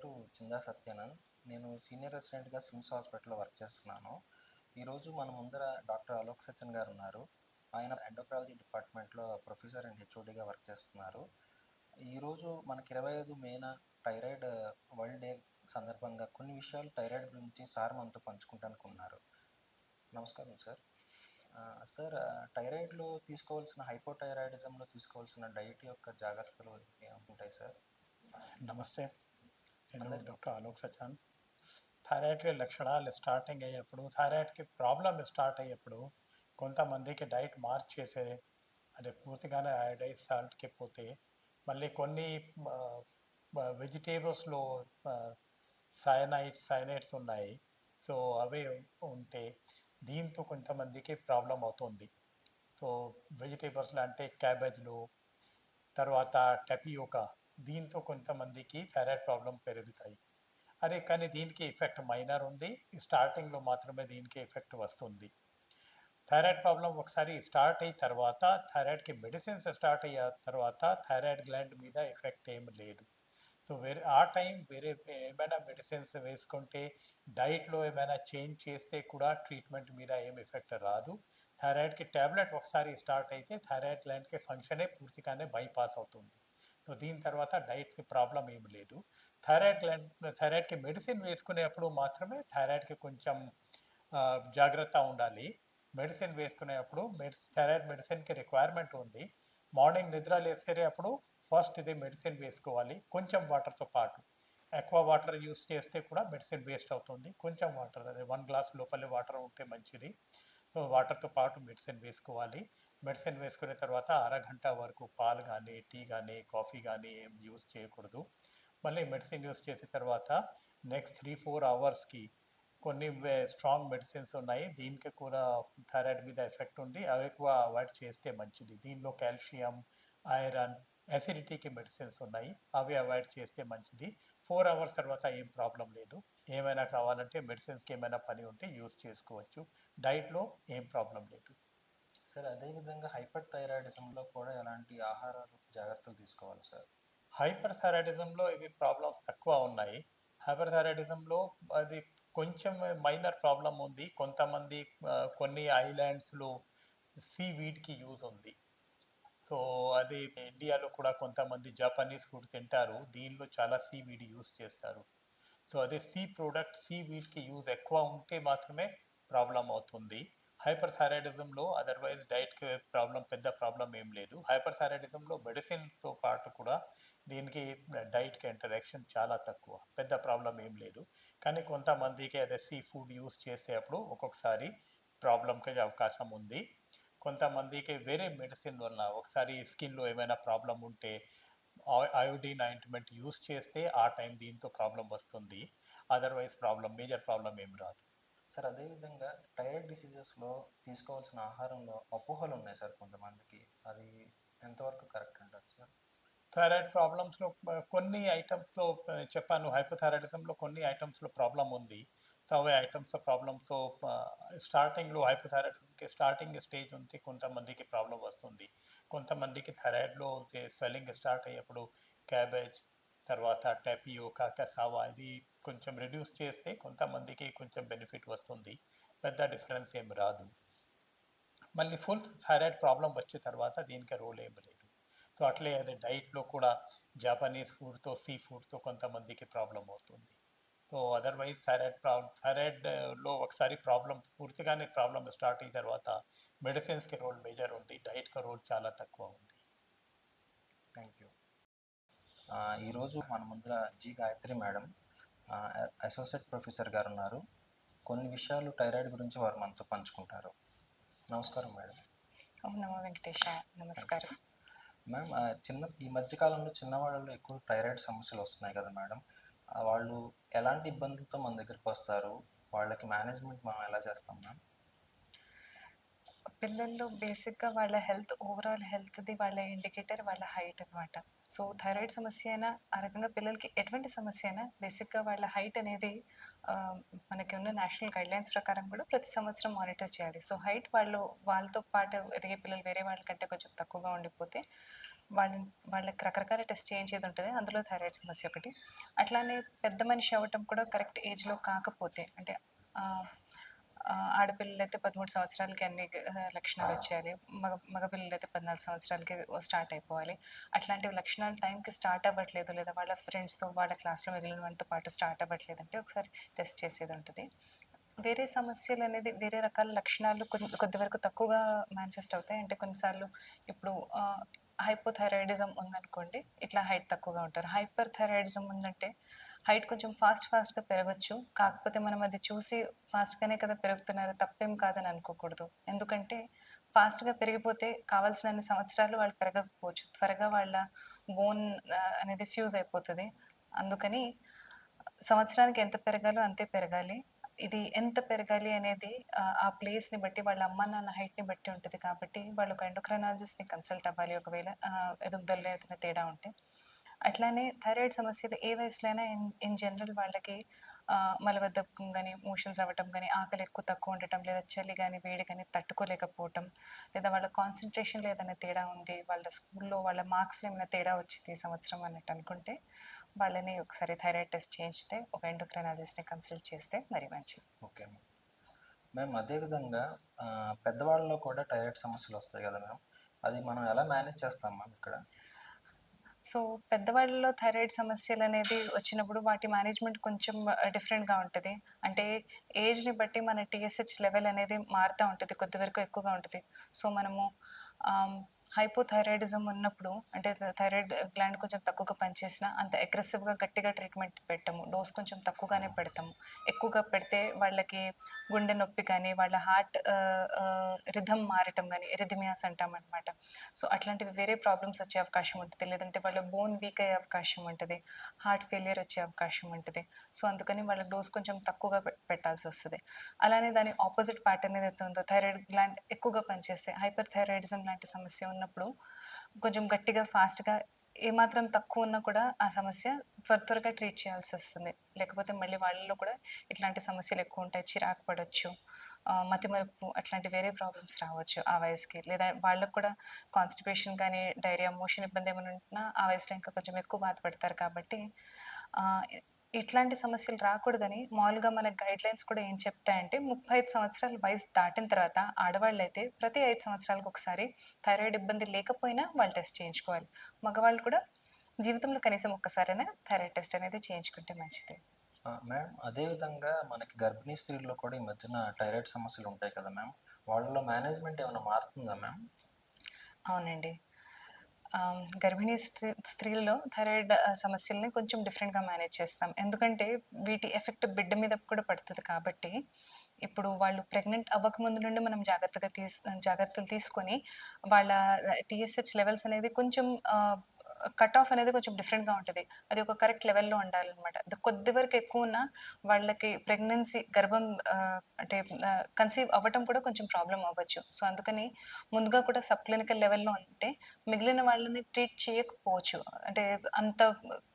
పేరు చిందా సత్యానంద్. నేను సీనియర్ రెసిడెంట్‌గా స్విమ్స్ హాస్పిటల్‌లో వర్క్ చేస్తున్నాను. ఈరోజు మన ముందర డాక్టర్ అలోక్ సత్యన్ గారు ఉన్నారు. ఆయన ఎండోక్రాలజీ డిపార్ట్మెంట్‌లో ప్రొఫెసర్ అండ్ హెచ్ఓడిగా వర్క్ చేస్తున్నారు. ఈరోజు మనకి 25 మేన థైరాయిడ్ వరల్డ్ డే సందర్భంగా కొన్ని విషయాలు థైరాయిడ్ గురించి సార్ మనతో పంచుకుంటానికి ఉన్నారు. నమస్కారం సార్. సార్, థైరాయిడ్‌లో తీసుకోవాల్సిన హైపోథైరాయిడిజంలో తీసుకోవాల్సిన డైట్ యొక్క జాగ్రత్తలు ఏముంటాయి సార్? నమస్తే. నేను అందరికీ డాక్టర్ అలోక్ సచాన్. థైరాయిడ్కి లక్షణాలు స్టార్టింగ్ అయ్యేప్పుడు, థైరాయిడ్కి ప్రాబ్లం స్టార్ట్ అయ్యేప్పుడు కొంతమందికి డైట్ మార్చేసే అది పూర్తిగానే అయోడైజ్ సాల్ట్కి పోతే మళ్ళీ కొన్ని వెజిటేబుల్స్లో సైనైడ్స్ ఉన్నాయి. సో అవి ఉంటే దీంతో కొంతమందికి ప్రాబ్లం అవుతుంది. సో వెజిటేబుల్స్లో అంటే క్యాబేజ్లు, తర్వాత టపియోకా, దీంతో కొంతమందికి థైరాయిడ్ ప్రాబ్లం పెరుగుతాయి. అదే కానీ దీనికి ఎఫెక్ట్ మైనర్ ఉంది. స్టార్టింగ్లో మాత్రమే దీనికి ఎఫెక్ట్ వస్తుంది. థైరాయిడ్ ప్రాబ్లం ఒకసారి స్టార్ట్ అయిన తర్వాత, థైరాయిడ్కి మెడిసిన్స్ స్టార్ట్ అయ్యే తర్వాత థైరాయిడ్ గ్లాండ్ మీద ఎఫెక్ట్ ఏం లేదు. సో వేరే ఏమైనా మెడిసిన్స్ వేసుకుంటే, డైట్లో ఏమైనా చేంజ్ చేస్తే కూడా ట్రీట్మెంట్ మీద ఏం ఎఫెక్ట్ రాదు. థైరాయిడ్కి ట్యాబ్లెట్ ఒకసారి స్టార్ట్ అయితే థైరాయిడ్ గ్లాండ్కి ఫంక్షనే పూర్తిగానే బైపాస్ అవుతుంది. సో దీని తర్వాత డైట్కి ప్రాబ్లం ఏమి లేదు. థైరాయిడ్కి మెడిసిన్ వేసుకునేప్పుడు మాత్రమే థైరాయిడ్కి కొంచెం జాగ్రత్త ఉండాలి. మెడిసిన్ వేసుకునేప్పుడు థైరాయిడ్ మెడిసిన్కి రిక్వైర్మెంట్ ఉంది. మార్నింగ్ నిద్ర లేసేటప్పుడు ఫస్ట్ ఇది మెడిసిన్ వేసుకోవాలి కొంచెం వాటర్తో పాటు. ఎక్కువ వాటర్ యూస్ చేస్తే కూడా మెడిసిన్ వేస్ట్ అవుతుంది. కొంచెం వాటర్, అదే 1 గ్లాస్ లోపలే వాటర్ ఉంటే మంచిది. సో వాటర్తో పాటు మెడిసిన్ వేసుకోవాలి. మెడిసిన్ వేసుకున్న తర్వాత అరగంట వరకు పాలు కానీ, టీ కానీ, కాఫీ కానీ ఏం యూస్ చేయకూడదు. మళ్ళీ మెడిసిన్ యూస్ చేసిన తర్వాత నెక్స్ట్ 3-4 అవర్స్కి కొన్ని స్ట్రాంగ్ మెడిసిన్స్ ఉన్నాయి. దీనికి కూడా థైరాయిడ్ మీద ఎఫెక్ట్ ఉంది. అవి ఎక్కువ అవాయిడ్ చేస్తే మంచిది. దీనిలో కాల్షియం, ఐరన్, అసిడిటీకి మెడిసిన్స్ ఉన్నాయి. అవి అవాయిడ్ చేస్తే మంచిది. 4 అవర్స్ తర్వాత ఏం ప్రాబ్లం లేదు. ఏమైనా కావాలంటే మెడిసిన్స్కి ఏమైనా పని ఉంటే యూస్ చేసుకోవచ్చు. డైట్లో ఏం ప్రాబ్లం లేదు. సార్, అదేవిధంగా హైపర్ థైరాయిడిజంలో కూడా ఎలాంటి ఆహారాలు జాగ్రత్తలు తీసుకోవాలి సార్? హైపర్ థైరాయిడిజంలో ఇవి ప్రాబ్లమ్స్ తక్కువ ఉన్నాయి. హైపర్ థైరాయిడిజంలో అది కొంచెం మైనర్ ప్రాబ్లం ఉంది. కొంతమంది కొన్ని ఐలాండ్స్లో సీ వీడ్కి యూజ్ ఉంది. సో అది ఇండియాలో కూడా కొంతమంది జపనీస్ ఫుడ్ తింటారు. దీనిలో చాలా సీ వీడ్ యూజ్ చేస్తారు. సో అదే సీ వీడ్కి యూజ్ ఎక్కువ ఉంటే మాత్రమే ప్రాబ్లం అవుతుంది. హైపర్ థైరాయిడిజంలో అదర్వైజ్ డైట్కి పెద్ద ప్రాబ్లం ఏం లేదు. హైపర్ థైరాయిడిజంలో మెడిసిన్తో పాటు కూడా దీనికి డైట్కి ఇంటరాక్షన్ చాలా తక్కువ, పెద్ద ప్రాబ్లం ఏం లేదు. కానీ కొంతమందికి అదే సీ ఫుడ్ యూస్ చేసేటప్పుడు ఒక్కొక్కసారి ప్రాబ్లంకి అవకాశం ఉంది. కొంతమందికి వేరే మెడిసిన్ వల్ల ఒకసారి స్కిన్లో ఏమైనా ప్రాబ్లం ఉంటే అయోడిన్ ఆయింట్మెంట్ యూస్ చేస్తే ఆ టైం దీంతో ప్రాబ్లం వస్తుంది. అదర్వైజ్ మేజర్ ప్రాబ్లం ఏం రాదు. సార్, అదేవిధంగా థైరాయిడ్ డిసీజెస్లో తీసుకోవాల్సిన ఆహారంలో అపోహలు ఉన్నాయి సార్ కొంతమందికి. అది ఎంతవరకు కరెక్ట్ అంటారు సార్? థైరాయిడ్ ప్రాబ్లమ్స్లో కొన్ని ఐటమ్స్లో చెప్పాను, హైపోథైరాయిడిజంలో కొన్ని ఐటమ్స్లో ప్రాబ్లం ఉంది. సో అవే ఐటమ్స్ ప్రాబ్లమ్తో స్టార్టింగ్లో హైపోథైరాయిడిజంకి స్టార్టింగ్ స్టేజ్ ఉంది. కొంతమందికి ప్రాబ్లం వస్తుంది. కొంతమందికి థైరాయిడ్లో స్వెల్లింగ్ స్టార్ట్ అయ్యేప్పుడు క్యాబేజ్, తర్వాత టెపియోకా, కసావా ఇది కొంచెం రెడ్యూస్ చేస్తే కొంతమందికి కొంచెం బెనిఫిట్ వస్తుంది. పెద్ద డిఫరెన్స్ ఏం రాదు. మళ్ళీ ఫుల్ థైరాయిడ్ ప్రాబ్లం వచ్చిన తర్వాత దీనికి రోల్ ఏం లేదు. సో అట్లే అదే డైట్లో కూడా జాపనీస్ ఫుడ్తో, సీ ఫుడ్తో కొంతమందికి ప్రాబ్లం అవుతుంది. సో అదర్వైజ్ థైరాయిడ్లో ఒకసారి పూర్తిగానే ప్రాబ్లం స్టార్ట్ అయిన తర్వాత మెడిసిన్స్కి రోల్ మేజర్ ఉంది. డైట్కి రోల్ చాలా తక్కువ ఉంది. Thank you. ఈరోజు మన ముందర G Gayatri madam, associate professor గారు ఉన్నారు. కొన్ని విషయాలు థైరాయిడ్ గురించి వారు మనతో పంచుకుంటారు. నమస్కారం మేడం. ఓం నమో వెంకటేశ. నమస్కారం మ్యామ్, ఈ మధ్యకాలంలో చిన్నవాళ్ళలో ఎక్కువ థైరాయిడ్ సమస్యలు వస్తున్నాయి కదా మేడం. వాళ్ళు ఎలాంటి ఇబ్బందులతో మన దగ్గరికి వస్తారు? వాళ్ళకి మేనేజ్మెంట్ మనం ఎలా చేస్తాం మ్యామ్? పిల్లల్లో బేసిక్గా వాళ్ళ హెల్త్, ఓవరాల్ హెల్త్ది వాళ్ళ ఇండికేటర్ వాళ్ళ హైట్ అనమాట. సో థైరాయిడ్ సమస్య అయినా, ఆ రకంగా పిల్లలకి ఎటువంటి సమస్య అయినా బేసిక్గా వాళ్ళ హైట్ అనేది మనకి ఉన్న నేషనల్ గైడ్లైన్స్ ప్రకారం కూడా ప్రతి సంవత్సరం మానిటర్ చేయాలి. సో హైట్ వాళ్ళతో పాటు ఎదిగే పిల్లలు వేరే వాళ్ళకంటే కొంచెం తక్కువగా ఉండిపోతే వాళ్ళ వాళ్ళకి రకరకాల టెస్ట్ చేయించేది ఉంటుంది. అందులో థైరాయిడ్ సమస్య ఒకటి. అట్లానే పెద్ద మనిషి అవ్వటం కూడా కరెక్ట్ ఏజ్‌లో కాకపోతే అంటే ఆహ్, ఆడపిల్లలైతే 13 సంవత్సరాలకి అన్ని లక్షణాలు వచ్చేయాలి. మగపిల్లలైతే 14 సంవత్సరాలకి స్టార్ట్ అయిపోవాలి. అట్లాంటివి లక్షణాలు టైంకి స్టార్ట్ అవ్వట్లేదు లేదా వాళ్ళ ఫ్రెండ్స్‌తో వాళ్ళ క్లాస్‌లో మిగిలిన వాళ్ళతో పాటు స్టార్ట్ అవ్వట్లేదంటే ఒకసారి టెస్ట్ చేసేది ఉంటుంది. వేరే సమస్యలనేది వేరే రకాల లక్షణాలు కొద్ది వరకు తక్కువగా మేనిఫెస్ట్ అవుతాయి. అంటే కొన్నిసార్లు ఇప్పుడు హైపోథైరాయిడిజం ఉందనుకోండి, ఇట్లా హైట్ తక్కువగా ఉంటారు. హైపర్ థైరాయిడిజం ఉందంటే హైట్ కొంచెం ఫాస్ట్‌గా పెరగొచ్చు. కాకపోతే మనం అది చూసి ఫాస్ట్‌గానే కదా పెరుగుతున్నారు, తప్పేం కాదని అనుకోకూడదు. ఎందుకంటే ఫాస్ట్‌గా పెరిగిపోతే కావాల్సినన్ని సంవత్సరాలు వాళ్ళు పెరగకపోవచ్చు. త్వరగా వాళ్ళ బోన్ అనేది ఫ్యూజ్ అయిపోతది. అందుకని సంవత్సరానికి ఎంత పెరగాలో అంతే పెరగాలి. ఇది ఎంత పెరగాలి అనేది ఆ ప్లేస్‌ని బట్టి వాళ్ళ అమ్మా, నాన్న హైట్‌ని బట్టి ఉంటది కాబట్టి వాళ్ళు ఒక ఎండోక్రైనాలజిస్ట్‌ని కన్సల్ట్ అవ్వాలి ఒకవేళ ఎదుగుదలలో ఏదైనా తేడా ఉంటే. అట్లానే థైరాయిడ్ సమస్యలు ఏ వయసులో అయినా ఇన్ జనరల్ వాళ్ళకి మలబద్ధకం గాని, మోషన్స్ అవ్వటం గాని, ఆకలి ఎక్కువ తక్కువ ఉండటం, లేదా చలి గాని, వేడి గాని తట్టుకోలేకపోవటం, లేదా వాళ్ళ కాన్సంట్రేషన్‌లో ఏదైనా తేడా ఉంది, వాళ్ళ స్కూల్‌లో వాళ్ళ మార్క్స్‌లో ఏమైనా తేడా వచ్చింది ఈ సంవత్సరం అన్నట్టు అనుకుంటే, వాళ్ళని ఒకసారి థైరాయిడ్ టెస్ట్ చేయించితే, ఒక ఎండోక్రైనాలజిస్ట్‌ని కన్సల్ట్ చేస్తే మరి మంచిది. Okay ma'am. మ్యామ్ అదేవిధంగా పెద్దవాళ్ళలో కూడా థైరాయిడ్ సమస్యలు వస్తాయి కదా మ్యామ్. అది మనం ఎలా మేనేజ్ చేస్తాం మ్యామ్ ఇక్కడ? సో, పెద్దవాళ్ళలో థైరాయిడ్ సమస్యలనేది వచ్చినప్పుడు వాటి మేనేజ్‌మెంట్ కొంచెం డిఫరెంట్‌గా ఉంటది. అంటే ఏజ్‌ని బట్టి మన టీఎస్‌హెచ్ లెవెల్ అనేది మారుతా ఉంటది. కొద్ది వరకు ఎక్కువగా ఉంటది. సో, మనము హైపోథైరాయిడిజం ఉన్నప్పుడు అంటే థైరాయిడ్ గ్లాండ్ కొంచెం తక్కువగా పనిచేసినా అంత అగ్రెసివ్‌గా గట్టిగా ట్రీట్మెంట్ పెట్టము. డోస్ కొంచెం తక్కువగానే పెడతాము. ఎక్కువగా పెడితే వాళ్ళకి గుండె నొప్పి కానీ, వాళ్ళ హార్ట్ రిథమ్ మారటం గానీ, ఎరిథమియాస్ అంటామనమాట. సో, అట్లాంటివి వేరే ప్రాబ్లమ్స్ వచ్చే అవకాశం ఉంటది. లేదంటే వాళ్ళ బోన్ వీక్ అయ్యే అవకాశం ఉంటది. హార్ట్ ఫెయిల్యూర్ వచ్చే అవకాశం ఉంటది. సో, అందుకని వాళ్ళకి డోస్ కొంచెం తక్కువగా పెట్టాల్సొస్తది. అలానే దాని ఆపోజిట్ ప్యాటర్న్ ఏదైతే ఉందో థైరాయిడ్ గ్లాండ్ ఎక్కువగా పనిచేస్తే హైపర్ థైరాయిడిజం లాంటి సమస్య ఉన్నప్పుడు కొంచెం గట్టిగా, ఫాస్ట్‌గా ఏమాత్రం తక్కువ ఉన్నా కూడా ఆ సమస్య త్వరగా ట్రీట్ చేయాల్సొస్తుంది. లేకపోతే మళ్ళీ వాళ్ళలో కూడా ఇట్లాంటి సమస్యలు ఎక్కువుంటాయి. చిరాకు పడొచ్చు. మతిమరుపు అట్లాంటి వేరే ప్రాబ్లమ్స్ రావచ్చు ఆ వయసుకి. లేదా వాళ్ళకి కూడా కాన్‌స్టిపేషన్ కానీ, డైరియా, మోషన్ ఇబ్బంది ఏమైనా ఉంటున్నా ఆ వయసులో ఇంకా కొంచెం ఎక్కువ బాధపడతారు కాబట్టి ఆహ్, ఇట్లాంటి సమస్యలు రాకూడదని మామూలుగా మన గైడ్‌లైన్స్ కూడా ఏం చెప్తాయంటే 35 సంవత్సరాల వయసు దాటిన తర్వాత ఆడవాళ్ళైతే ప్రతి 5 సంవత్సరాలకు ఒకసారి థైరాయిడ్ ఇబ్బంది లేకపోయినా వాళ్ళు టెస్ట్ చేయించుకోవాలి. మగవాళ్ళు కూడా జీవితంలో కనీసం ఒక్కసారైనా థైరాయిడ్ టెస్ట్ అనేది చేయించుకుంటే మంచిది. మ్యామ్ అదేవిధంగా మనకి గర్భిణీ స్త్రీల్లో కూడా ఈ మధ్యన థైరాయిడ్ సమస్యలు ఉంటాయి కదా మ్యామ్. వాళ్ళలో మేనేజ్మెంట్ ఏమైనా మారుతుందా మ్యామ్? అవునండి. గర్భిణీ స్త్రీలలో థైరాయిడ్ సమస్యల్ని కొంచెం డిఫరెంట్‌గా మేనేజ్ చేస్తాం. ఎందుకంటే వీటి ఎఫెక్ట్ బిడ్డ మీద కూడా పడతది కాబట్టి, ఇప్పుడు వాళ్ళు ప్రెగ్నెంట్ అవ్వకముందు నుండి మనం జాగ్రత్తలు తీసుకొని వాళ్ళ టీఎస్‌హెచ్ లెవెల్స్ అనేది కొంచెం కట్ ఆఫ్ అనేది కొంచెం డిఫరెంట్‌గా ఉంటది. అది ఒక కరెక్ట్ లెవెల్‌లో ఉండాలనమాట. అది కొద్ది వరకు ఎక్కువున్నా వాళ్ళకి ప్రెగ్నెన్సీ గర్భం అంటే కన్సీవ్ అవ్వటం కూడా కొంచెం ప్రాబ్లమ్ అవ్వచ్చు. సో, అందుకని ముందుగా కూడా సబ్ క్లినికల్ లెవెల్‌లో ఉంటే మిగిలిన వాళ్ళని ట్రీట్ చేయకపోవచ్చు. అంటే అంత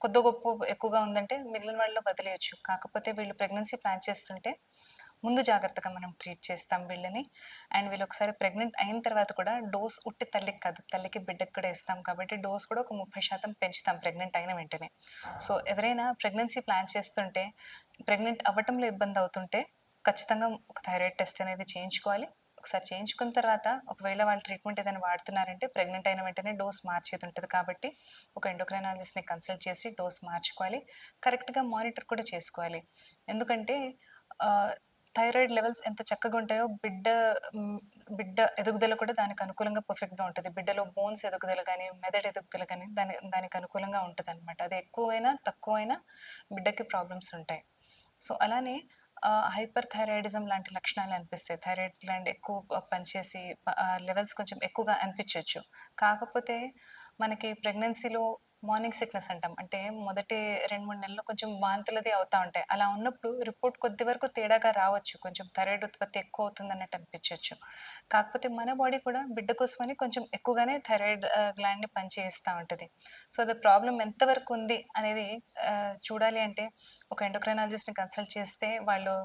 కొద్దో గొప్పో ఎక్కువగా ఉందంటే మిగిలిన వాళ్ళలో వదిలేయొచ్చు. కాకపోతే వీళ్ళు ప్రెగ్నెన్సీ ప్లాన్ చేస్తుంటే ముందు జాగ్రత్తగా మనం ట్రీట్ చేస్తాం వీళ్ళని. అండ్ వీళ్ళొకసారి ప్రెగ్నెంట్ అయిన తర్వాత కూడా డోస్ ఉట్టి తల్లికి కాదు, తల్లికి, బిడ్డకి కూడా ఇస్తాం కాబట్టి డోస్ కూడా ఒక 30% పెంచుతాం ప్రెగ్నెంట్ అయిన వెంటనే. సో, ఎవరైనా ప్రెగ్నెన్సీ ప్లాన్ చేస్తుంటే, ప్రెగ్నెంట్ అవ్వటంలో ఇబ్బందవుతుంటే ఖచ్చితంగా ఒక థైరాయిడ్ టెస్ట్ అనేది చేయించుకోవాలి. ఒకసారి చేయించుకున్న తర్వాత ఒకవేళ వాళ్ళు ట్రీట్మెంట్ ఏదైనా వాడుతున్నారంటే ప్రెగ్నెంట్ అయిన వెంటనే డోస్ మార్చేది ఉంటది కాబట్టి ఒక ఎండోక్రైనాలజిస్ట్‌ని కన్సల్ట్ చేసి డోస్ మార్చుకోవాలి. కరెక్ట్‌గా మానిటర్ కూడా చేసుకోవాలి. ఎందుకంటే ఆహ్, థైరాయిడ్ లెవెల్స్ ఎంత చక్కగుంటాయో హ్మ్, బిడ్డ ఎదుగుదల కూడా దానికి అనుకూలంగా పర్ఫెక్ట్‌గా ఉంటది. బిడ్డలో బోన్స్ ఎదుగుదల గాని, మెదడు ఎదుగుదల గాని దానికి అనుకూలంగా ఉంటదనమాట. అది ఎక్కువైనా, తక్కువైనా బిడ్డకి ప్రాబ్లమ్స్ ఉంటాయి. సో, అలానే హైపర్ థైరాయిడిజం లాంటి లక్షణాలు అనిపిస్తాయి. థైరాయిడ్ గ్లాండ్ ఎక్కువ పనిచేసి లెవెల్స్ కొంచెం ఎక్కువగా అనిపిచ్చొచ్చు. కాకపోతే మనకి ప్రెగ్నెన్సీలో మార్నింగ్ సిక్‌నెస్ అంటాం. అంటే మొదటి 2, 3 నెలల్లో కొంచెం వాంతులది అవుతా ఉంటాయి. అలా ఉన్నప్పుడు రిపోర్ట్ కొద్ది వరకు తేడాగా రావచ్చు. కొంచెం థైరాయిడ్ ఉత్పత్తి ఎక్కువ అవుతుందన్నట్టు అనిపిచ్చొచ్చు. కాకపోతే మన బాడీ కూడా బిడ్డ కోసమని కొంచెం ఎక్కువగానే థైరాయిడ్ గ్లాండ్‌ని పనిచేయిస్తా ఉంటది. సో, అది ప్రాబ్లమ్ ఎంతవరకు ఉంది అనేది చూడాలి అంటే ఒక ఎండోక్రైనాలజిస్ట్‌ని కన్సల్ట్ చేస్తే వాళ్ళు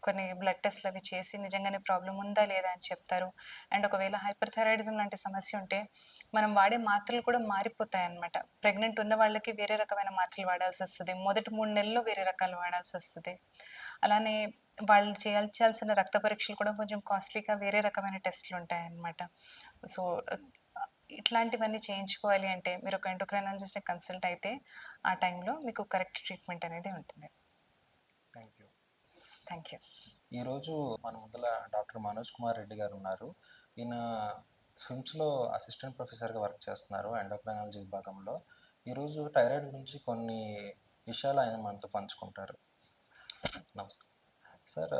కొన్ని బ్లడ్ టెస్ట్‌లవి చేసి నిజంగానే ప్రాబ్లమ్ ఉందా? లేదా? అని చెప్తారు. అండ్ ఒకవేళ హైపర్ థైరాయిడిజం లాంటి సమస్య ఉంటే మనం వాడే మాత్రలు కూడా మారిపోతాయన్నమాట. ప్రెగ్నెంట్ ఉన్న వాళ్ళకి వేరే రకమైన మాత్రలు వాడాల్సొస్తది. మొదటి 3 నెలల్లో వేరే రకాలు వాడాల్సొస్తది. అలానే వాళ్ళు చేయాల్సిన రక్త పరీక్షలు కూడా కొంచెం కాస్ట్‌లీగా వేరే రకమైన టెస్ట్‌లుంటాయన్నమాట. సో, ఇట్లాంటివన్నీ చేయించుకోవాలి అంటే మీరు ఒక ఎండోక్రైనాలజిస్ట్‌ని కన్సల్ట్ అయితే ఆ టైంలో మీకు కరెక్ట్ ట్రీట్మెంట్ అనేది ఉంటుంది. Thank you. Thank you. ఈరోజు మన ముందల డాక్టర్ మనోజ్ కుమార్ రెడ్డి గారు ఉన్నారు. ఈయన స్విమ్స్‌లో అసిస్టెంట్ ప్రొఫెసర్‌గా వర్క్ చేస్తున్నారు ఎండోక్రైనాలజీ విభాగంలో. ఈరోజు థైరాయిడ్ గురించి కొన్ని విషయాలు ఆయన మనతో పంచుకుంటారు. నమస్కారం. సార్,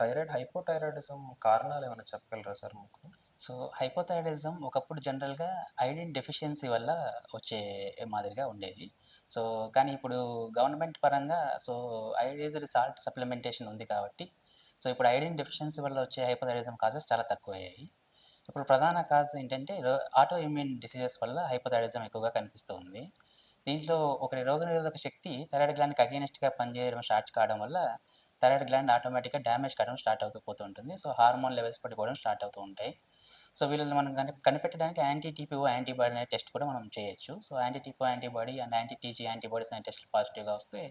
థైరాయిడ్, హైపోథైరాయిడిజం కారణాలు ఏమైనా చెప్పగలరా సార్ మాకు? సో హైపోథైరాయిడిజం ఒకప్పుడు జనరల్గా ఐరన్ డెఫిషియన్సీ వల్ల వచ్చే మాదిరిగా ఉండేది. సో కానీ ఇప్పుడు గవర్నమెంట్ పరంగా ఐడైజ్డ్ సాల్ట్ సప్లిమెంటేషన్ ఉంది కాబట్టి సో ఇప్పుడు ఐరన్ డెఫిషియన్సీ వల్ల వచ్చే హైపోథైరాయిడిజం కాజెస్ చాలా తక్కువయ్యాయి. ఇప్పుడు ప్రధాన కాజ్ ఏంటంటే ఆటో ఇమ్యూన్ డిసీజెస్ వల్ల హైపోథైరాయిడిజం ఎక్కువగా కనిపిస్తూ ఉంది. దీంట్లో ఒకరి రోగనిరోధక శక్తి థైరాయిడ్ గ్లాండ్కి అగెనిస్ట్గా పనిచేయడం స్టార్ట్ కావడం వల్ల థైరాయిడ్ గ్లాండ్ ఆటోమేటిక్గా డ్యామేజ్ కావడం స్టార్ట్ అవుతూ పోతూ ఉంటుంది. సో హార్మోన్ లెవెల్స్ పడిపోవడం స్టార్ట్ అవుతూ ఉంటాయి. సో వీళ్ళని మనం కనిపెట్టడానికి యాంటీ టీపీఓ యాంటీబాడీ అనే టెస్ట్ కూడా మనం చేయొచ్చు. So anti TPO antibody and anti TG antibodies అనే టెస్ట్లు పాజిటివ్గా వస్తే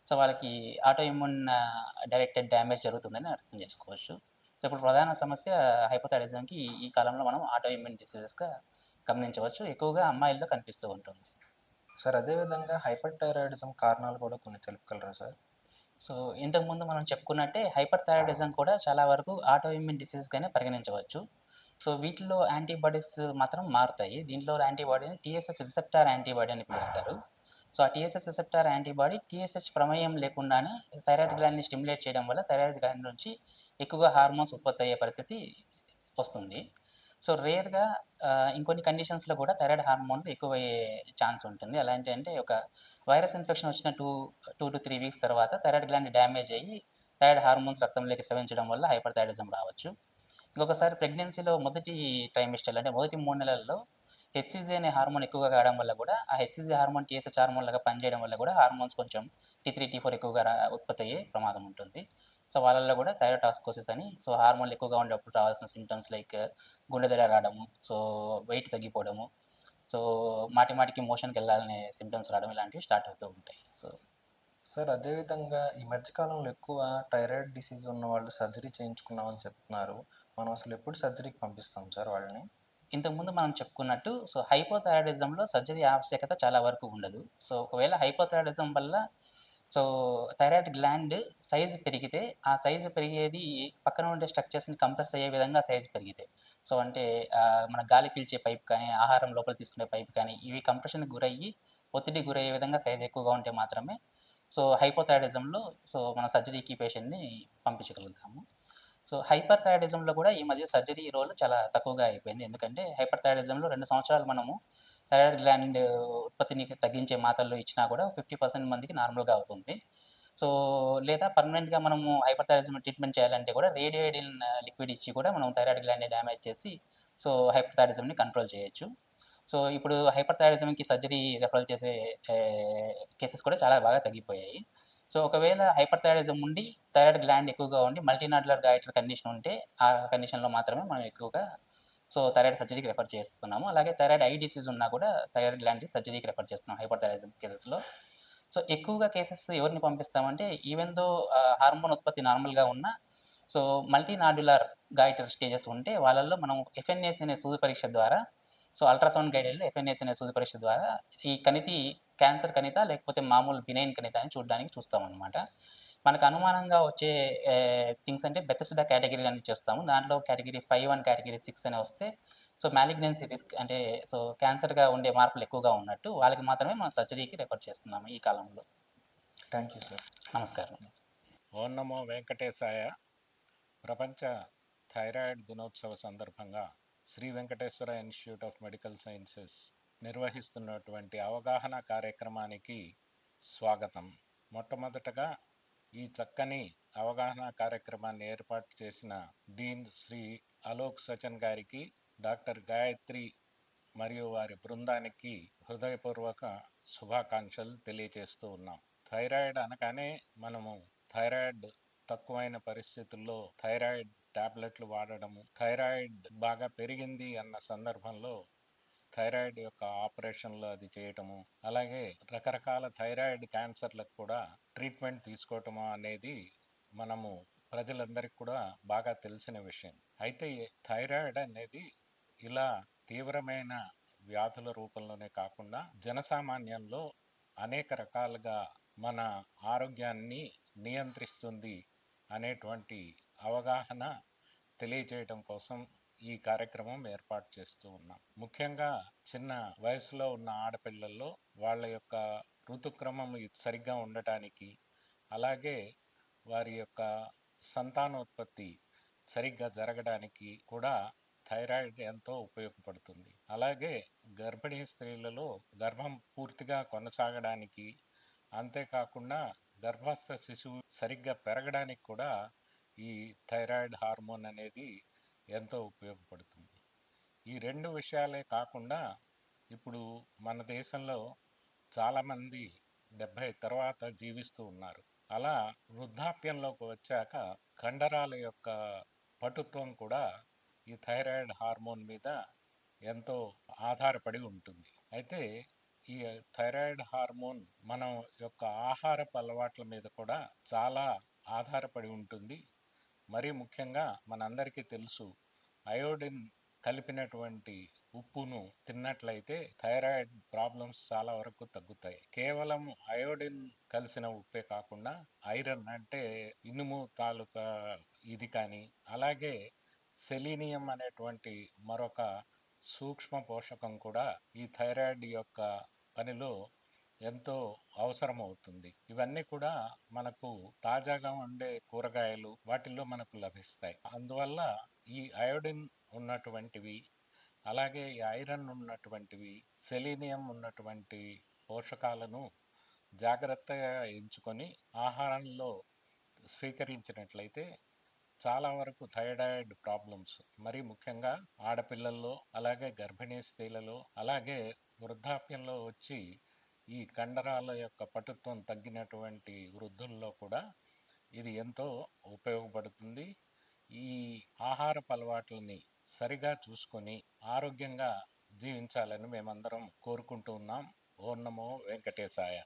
సో వాళ్ళకి ఆటో ఇమ్యూన్ డైరెక్టెడ్ డ్యామేజ్ జరుగుతుందని అర్థం చేసుకోవచ్చు. సో ఇప్పుడు ప్రధాన సమస్య హైపోథైరాయిడిజంకి ఈ కాలంలో మనం ఆటో ఇమ్యూన్ డిసీజెస్గా గమనించవచ్చు. ఎక్కువగా అమ్మాయిల్లో కనిపిస్తూ ఉంటుంది. సార్, అదేవిధంగా హైపర్ థైరాయిడిజం కారణాలు కూడా కొన్ని తెలుపగలరా సార్? సో ఇంతకుముందు మనం చెప్పుకున్నట్టే హైపర్ థైరాయిడిజం కూడా చాలా వరకు ఆటో ఇమ్యూన్ డిసీజ్గానే పరిగణించవచ్చు. సో వీటిలో యాంటీబాడీస్ మాత్రం మారుతాయి. దీంట్లో యాంటీబాడీని టీఎస్హెచ్ రిసెప్టార్ యాంటీబాడీ అని పిలుస్తారు. సో ఆ టీఎస్హెచ్ రిసెప్టార్ యాంటీబాడీ టీఎస్హెచ్ ప్రమేయం లేకుండానే థైరాయిడ్ గ్లాండ్ని స్టిమ్యులేట్ చేయడం వల్ల థైరాయిడ్ గ్లాండ్ నుంచి ఎక్కువగా హార్మోన్స్ ఉత్పత్తి అయ్యే పరిస్థితి వస్తుంది. సో రేర్గా ఇంకొన్ని కండిషన్స్లో కూడా థైరాయిడ్ హార్మోన్లు ఎక్కువయ్యే ఛాన్స్ ఉంటుంది. అలాంటి అంటే ఒక వైరస్ ఇన్ఫెక్షన్ వచ్చిన 2 to 3 వీక్స్ తర్వాత థైరాయిడ్ గ్లాండ్ డ్యామేజ్ అయ్యి థైరాయిడ్ హార్మోన్స్ రక్తంలోకి స్రవించడం వల్ల హైపర్ థైరాయిడిజం రావచ్చు. ఇంకొకసారి ప్రెగ్నెన్సీలో మొదటి ట్రైమిస్టర్లో అంటే మొదటి 3 నెలల్లో హెచ్సిజీ అనే హార్మోన్ ఎక్కువగా కావడం వల్ల కూడా ఆ హెచ్సిజీ హార్మోన్ టీఎస్హెచ్ హార్మోన్ లాగా పనిచేయడం వల్ల కూడా హార్మోన్స్ కొంచెం T3 T4 ఎక్కువగా ఉత్పత్తి అయ్యే ప్రమాదం ఉంటుంది. సో వాళ్ళల్లో కూడా థైరోటాక్సికోసిస్ అని సో హార్మోన్లు ఎక్కువగా ఉండేప్పుడు రావాల్సిన సింటమ్స్ లైక్ గుండె దడ రావడము, సో వెయిట్ తగ్గిపోవడము, సో మాటికి మోషన్కి వెళ్ళాలనే సిమ్టమ్స్ రావడం ఇలాంటివి స్టార్ట్ అవుతూ ఉంటాయి. సో సార్, అదేవిధంగా ఈ మధ్యకాలంలో ఎక్కువ థైరాయిడ్ డిసీజ్ ఉన్న వాళ్ళు సర్జరీ చేయించుకున్నామని చెప్తున్నారు. మనం అసలు ఎప్పుడు సర్జరీకి పంపిస్తాం సార్ వాళ్ళని? ఇంతకుముందు మనం చెప్పుకున్నట్టు సో హైపోథైరాయిడిజంలో సర్జరీ ఆవశ్యకత చాలా వరకు ఉండదు. సో ఒకవేళ హైపోథైరాయిడిజం వల్ల సో థైరాయిడ్ గ్లాండ్ సైజు పెరిగితే ఆ సైజు పెరిగేది పక్కన ఉండే స్ట్రక్చర్స్ని కంప్రెస్ అయ్యే విధంగా సైజు పెరిగితే సో అంటే మన గాలి పీల్చే పైప్ కానీ ఆహారం లోపల తీసుకునే పైప్ కానీ ఇవి కంప్రెషన్కి గురయ్యి ఒత్తిడికి గురయ్యే విధంగా సైజు ఎక్కువగా ఉంటే మాత్రమే సో హైపోథైరాయిడిజంలో సో మన సర్జరీకి పేషెంట్ని పంపించగలుగుతాము. సో హైపర్ థైరాయిడిజంలో కూడా ఈ మధ్య సర్జరీ రోల్ చాలా తక్కువగా అయిపోయింది. ఎందుకంటే హైపర్ థైరాయిడిజంలో 2 సంవత్సరాలు మనము థైరాయిడ్ గ్లాండ్ ఉత్పత్తిని తగ్గించే మాత్రలు ఇచ్చినా కూడా 50% మందికి నార్మల్గా అవుతుంది. సో లేదా పర్మనెంట్గా మనము హైపర్ థైరాయిడిజం ట్రీట్మెంట్ చేయాలంటే కూడా రేడియోయిడిన్ లిక్విడ్ ఇచ్చి కూడా మనం థైరాయిడ్ గ్లాండ్ని డ్యామేజ్ చేసి సో హైపర్ థైరాయిడిజంని కంట్రోల్ చేయొచ్చు. సో ఇప్పుడు హైపర్ థైరాయిడిజంకి సర్జరీ రెఫరల్ చేసే కేసెస్ కూడా చాలా బాగా తగ్గిపోయాయి. సో ఒకవేళ హైపర్ థైరాయిడిజం ఉండి థైరాయిడ్ గ్లాండ్ ఎక్కువగా ఉండి మల్టీనాడ్యులర్ గైటర్ కండిషన్ ఉంటే ఆ కండిషన్లో మాత్రమే మనం ఎక్కువగా సో థైరాయిడ్ సర్జరీకి రెఫర్ చేస్తున్నాము. అలాగే థైరాయిడ్ ఐ డిసీజ్ ఉన్నా కూడా థైరాయిడ్ గ్లాండ్ సర్జరీకి రెఫర్ చేస్తున్నాం హైపర్ థైరాయిడిజం కేసెస్లో. సో ఎక్కువగా కేసెస్ ఎవరిని పంపిస్తామంటే ఈవెన్ దో హార్మోన్ ఉత్పత్తి నార్మల్గా ఉన్నా సో మల్టీనాడ్యులర్ గైటర్ స్టేజెస్ ఉంటే వాళ్ళల్లో మనం ఎఫ్ఎన్ఏసి అనే సూది పరీక్ష ద్వారా సో అల్ట్రాసౌండ్ గైడెడ్లో ఎఫ్ఎన్ఏసి అనే సూది పరీక్ష ద్వారా ఈ కణితి క్యాన్సర్ కణిత లేకపోతే మామూలు బినైన్ కణిత అని చూస్తామన్నమాట. మనకు అనుమానంగా వచ్చే థింగ్స్ అంటే బెథెస్డా కేటగిరీ అని చేస్తాము. దాంట్లో కేటగిరీ 5 అండ్ కేటగిరీ 6 అని వస్తే సో మ్యాలిగ్నెన్సీ రిస్క్ అంటే సో క్యాన్సర్గా ఉండే మార్పులు ఎక్కువగా ఉన్నట్టు వాళ్ళకి మాత్రమే మనం సర్జరీకి రెఫర్ చేస్తున్నాము ఈ కాలంలో. Thank you sir. నమస్కారం. ఓం నమో వెంకటేశాయ. ప్రపంచ థైరాయిడ్ దినోత్సవ సందర్భంగా Shri Venkateswara institute of medical sciences నిర్వహిస్తున్నటువంటి అవగాహన కార్యక్రమానికి స్వాగతం. మొట్టమొదటగా ఈ చక్కని అవగాహన కార్యక్రమాన్ని ఏర్పాటు చేసిన డీన్ శ్రీ అలోక్ సచన్ గారికి, డాక్టర్ గాయత్రి మరియు వారి బృందానికి హృదయపూర్వక శుభాకాంక్షలు తెలియజేస్తూ ఉన్నాం. థైరాయిడ్ అనగానే మనము థైరాయిడ్ తక్కువైన పరిస్థితుల్లో థైరాయిడ్ టాబ్లెట్లు వాడడము, థైరాయిడ్ బాగా పెరిగింది అన్న సందర్భంలో థైరాయిడ్ యొక్క ఆపరేషన్లు అది చేయటము, అలాగే రకరకాల థైరాయిడ్ క్యాన్సర్లకు కూడా ట్రీట్మెంట్ తీసుకోవటము అనేది మనము ప్రజలందరికీ కూడా బాగా తెలిసిన విషయం. అయితే ఈ థైరాయిడ్ అనేది ఇలా తీవ్రమైన వ్యాధుల రూపంలోనే కాకుండా జనసామాన్యంలో అనేక రకాలుగా మన ఆరోగ్యాన్ని నియంత్రిస్తుంది అనేటువంటి అవగాహన తెలియజేయడం కోసం ఈ కార్యక్రమం ఏర్పాటు చేస్తూ ఉన్నాం. ముఖ్యంగా చిన్న వయసులో ఉన్న ఆడపిల్లల్లో వాళ్ళ యొక్క ఋతుక్రమం సరిగ్గా ఉండటానికి, అలాగే వారి యొక్క సంతానోత్పత్తి సరిగ్గా జరగడానికి కూడా థైరాయిడ్ ఎంతో ఉపయోగపడుతుంది. అలాగే గర్భిణీ స్త్రీలలో గర్భం పూర్తిగా కొనసాగడానికి, అంతేకాకుండా గర్భస్థ శిశువు సరిగ్గా పెరగడానికి కూడా ఈ థైరాయిడ్ హార్మోన్ అనేది ఎంతో ఉపయోగపడుతుంది. ఈ రెండు విషయాలే కాకుండా ఇప్పుడు మన దేశంలో చాలామంది 70 తర్వాత జీవిస్తూ ఉన్నారు. అలా వృద్ధాప్యంలోకి వచ్చాక కండరాల యొక్క పటుత్వం కూడా ఈ థైరాయిడ్ హార్మోన్ మీద ఎంతో ఆధారపడి ఉంటుంది. అయితే ఈ థైరాయిడ్ హార్మోన్ మనం యొక్క ఆహారపు అలవాట్ల మీద కూడా చాలా ఆధారపడి ఉంటుంది. మరీ ముఖ్యంగా మనందరికీ తెలుసు, అయోడిన్ కలిపినటువంటి ఉప్పును తిన్నట్లయితే థైరాయిడ్ ప్రాబ్లమ్స్ చాలా వరకు తగ్గుతాయి. కేవలం అయోడిన్ కలిసిన ఉప్పే కాకుండా ఐరన్ అంటే ఇనుము తాలూకా ఇది కానీ, అలాగే సెలీనియం అనేటువంటి మరొక సూక్ష్మ పోషకం కూడా ఈ థైరాయిడ్ యొక్క పనిలో ఎంతో అవసరమవుతుంది. ఇవన్నీ కూడా మనకు తాజాగా ఉండే కూరగాయలు వాటిల్లో మనకు లభిస్తాయి. అందువల్ల ఈ అయోడిన్ ఉన్నటువంటివి, అలాగే ఈ ఐరన్ ఉన్నటువంటివి, సెలీనియం ఉన్నటువంటి పోషకాలను జాగ్రత్తగా ఎంచుకొని ఆహారంలో స్వీకరించినట్లయితే చాలా వరకు థైరాయిడ్ ప్రాబ్లమ్స్, మరీ ముఖ్యంగా ఆడపిల్లల్లో, అలాగే గర్భిణీ స్త్రీలలో, అలాగే వృద్ధాప్యంలో వచ్చి ఈ కండరాల యొక్క పటుత్వం తగ్గినటువంటి వృద్ధుల్లో కూడా ఇది ఎంతో ఉపయోగపడుతుంది. ఈ ఆహారపు అలవాట్లని సరిగా చూసుకొని ఆరోగ్యంగా జీవించాలని మేమందరం కోరుకుంటూ ఉన్నాం. ఓం నమో వెంకటేశాయ.